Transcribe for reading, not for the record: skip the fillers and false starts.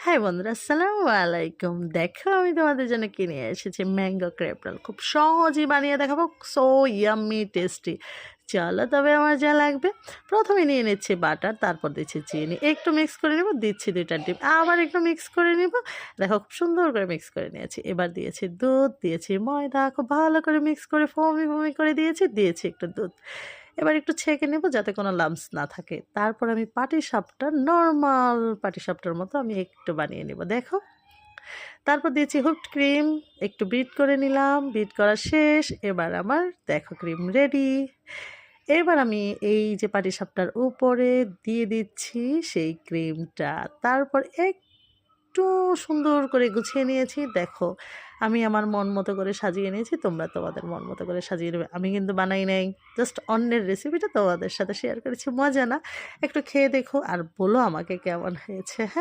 High বন্ধুরা, আসসালামু আলাইকুম। দেখো আমি তোমাদের জন্য কিনে এসেছি ম্যাঙ্গো ক্রেপ রোল। খুব সহজেই বানিয়ে দেখাবো, সো ইয়াম্মি টেস্টি। চলো তবে আমার যা লাগবে, প্রথমে নিয়ে নিচ্ছি বাটার, তারপর দিচ্ছি চিনি, একটু মিক্স করে নেব, দিচ্ছি 2টা ডিম, আবার একটু মিক্স করে নেব। দেখো খুব সুন্দর করে মিক্স করে নিয়েছি। এবার দিয়েছি দুধ, দিয়েছি ময়দা, খুব ভালো করে মিক্স করে ফোমি ফোমি করে দিয়েছি একটু দুধ। এবার একটু ছেঁকে নেব যাতে কোনো লাম্পস না থাকে। তারপর আমি পাটিসাপটা, নরমাল পাটিসাপটার মতো আমি একটু বানিয়ে নেব, দেখো। তারপর দিয়েছি হুইপড ক্রিম, একটু বিট করে নিলাম, বিট করা শেষ। এবার আমার দেখো ক্রিম রেডি। এবার আমি এই যে পাটিসাপটার উপরে দিয়ে দিচ্ছি সেই ক্রিমটা। তারপর একটু সুন্দর করে গুছিয়ে নিয়েছি, দেখো। আমি আমার মন মতো করে সাজিয়ে নিয়েছি, তোমরা তোমাদের মন মতো করে সাজিয়ে নেবে। আমি কিন্তু বানাই নাই, জাস্ট অন্যের রেসিপিটা তোমাদের সাথে শেয়ার করেছি। মজা না? একটু খেয়ে দেখো আর বলো আমাকে কেমন হয়েছে, হ্যাঁ।